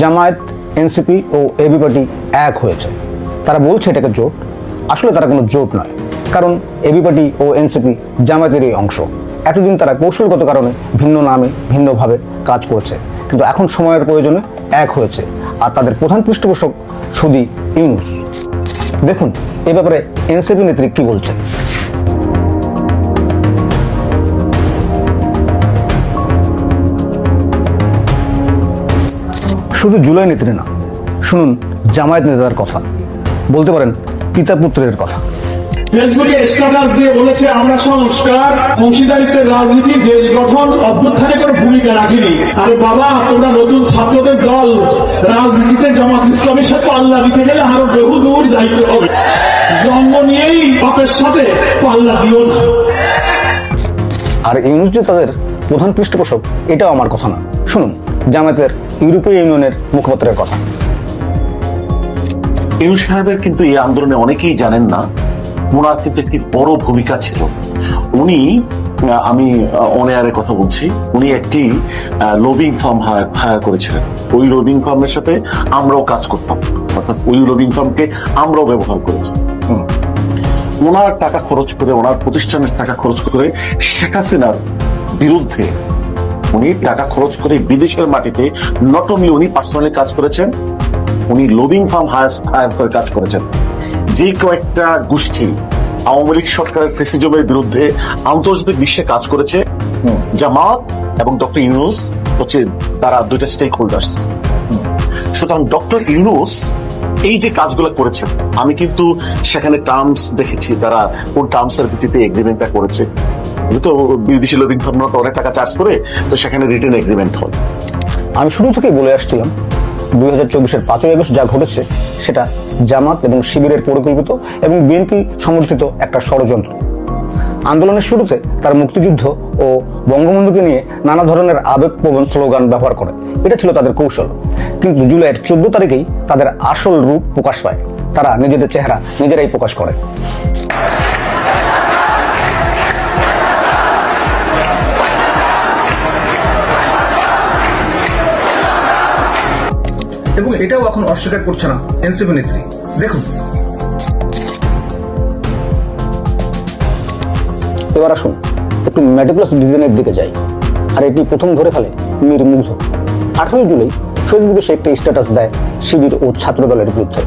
Jamaat, NCP ও AB party এক হয়েছে। তারা বলছে এটাকে জোট, আসলে তারা কোনো জোট নয়, কারণ এবি পার্টি ও এনসিপি জামায়াতেরই অংশ। এতদিন তারা কৌশলগত কারণে ভিন্ন নামে ভিন্নভাবে কাজ করেছে, কিন্তু এখন সময়ের প্রয়োজনে এক হয়েছে। আর তাদের প্রধান পৃষ্ঠপোষক সুদি ইউনূস। দেখুন এ ব্যাপারে এনসিপি নেত্রী কি বলছে। শুধু জুলাই নেত্রী না, শুনুন জামায়াত নেতার কথা, বলতে পারেন পিতা পুত্রের কথা। ফেসবুকে স্ট্যাটাস দিয়ে বলেছে, আমরা সংস্কার, অংশীদারিত্বের রাজনীতি, দেশ গঠন, অভ্যুত্থানে কোনো ভূমিকা রাখিনি। আরে বাবা, তোমরা নতুন ছাত্রদের দল, রাজনীতিতে জামাত ইসলামের সাথে পাল্লা দিতে গেলে আরো বহু দূর যাইতে হবে। জন্ম নিয়েই বাপের সাথে পাল্লা দিও না। আর ইউনূস যে তাদের প্রধান পৃষ্ঠপোষক, এটাও আমার কথা না। শুনুন জামায়াতের ইউরোপীয় ইউনিয়নের মুখপাত্রের কথা। ইউনূস সাহেবের কিন্তু এই আন্দোলনে অনেকেই জানেন না, ওনার কিন্তু একটি বড় ভূমিকা ছিল। উনি, আমি অন এয়ারে কথা বলছি, উনি একটি লবিং ফার্ম হায়ার করেছিলেন। ওই লবিং ফার্মের সাথে আমরাও কাজ করতাম, অর্থাৎ ওই লবিং ফার্মকে আমরাও ব্যবহার করেছি। ওনার টাকা খরচ করে, ওনার প্রতিষ্ঠানের টাকা খরচ করে শেখ হাসিনার বিরুদ্ধে উনি টাকা খরচ করে বিদেশের মাটিতে নট অনলি উনি পার্সোনালি কাজ করেছেন, উনি লবিং ফার্ম হায়ার করে কাজ করেছেন। যে কয়েকটা গোষ্ঠী আওয়ামী লীগ সরকারের ফেসিজমের বিরুদ্ধে আন্তর্জাতিক বিশ্বে কাজ করেছে, জামাত এবং ডক্টর ইউনূস হচ্ছে তারা দুইটা স্টেক হোল্ডার্স। সুতরাং ডক্টর ইউনূস এই যে কাজগুলো করেছেন, আমি কিন্তু সেখানে টার্মস দেখেছি, তারা কোন টার্মস এর ভিত্তিতে এগ্রিমেন্টটা করেছে। তো বিদেশি লবিং ফার্মরা তো অনেক টাকা চার্জ করে, তো সেখানে রিটেন এগ্রিমেন্ট হয়। আমি শুরু থেকেই বলে আসছিলাম 2024-এর 5ই আগস্ট যা ঘটেছে সেটা জামাত এবং শিবিরের পরিকল্পিত এবং বিএনপি সমর্থিত একটা ষড়যন্ত্র। আন্দোলনের শুরুতে তারা মুক্তিযুদ্ধ ও বঙ্গবন্ধুকে নিয়ে নানা ধরনের আবেগপ্রবণ স্লোগান ব্যবহার করে, এটা ছিল তাদের কৌশল। কিন্তু জুলাইয়ের 14 তারিখেই তাদের আসল রূপ প্রকাশ পায়। তারা নিজেদের চেহারা নিজেরাই প্রকাশ করে। এবং এটাও এখন অস্বীকার করছে না এনসিপি নেত্রী। দেখুন এবার আসুন একটু মেটিকুলাস ডিজাইনের দিকে যাই। আর এটি প্রথম ধরে ফেলে মীর মুগ্ধ। 18 জুলাই ফেসবুকে সে একটি স্ট্যাটাস দেয় শিবির ও ছাত্র দলের বিরুদ্ধে,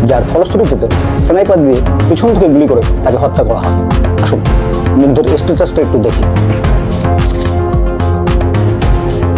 যার ফলশ্রুতিতে স্নাইপার দিয়ে পিছন থেকে গুলি করে তাকে হত্যা করা হয়। আসুন মুগ্ধের স্ট্যাটাসটা একটু দেখি।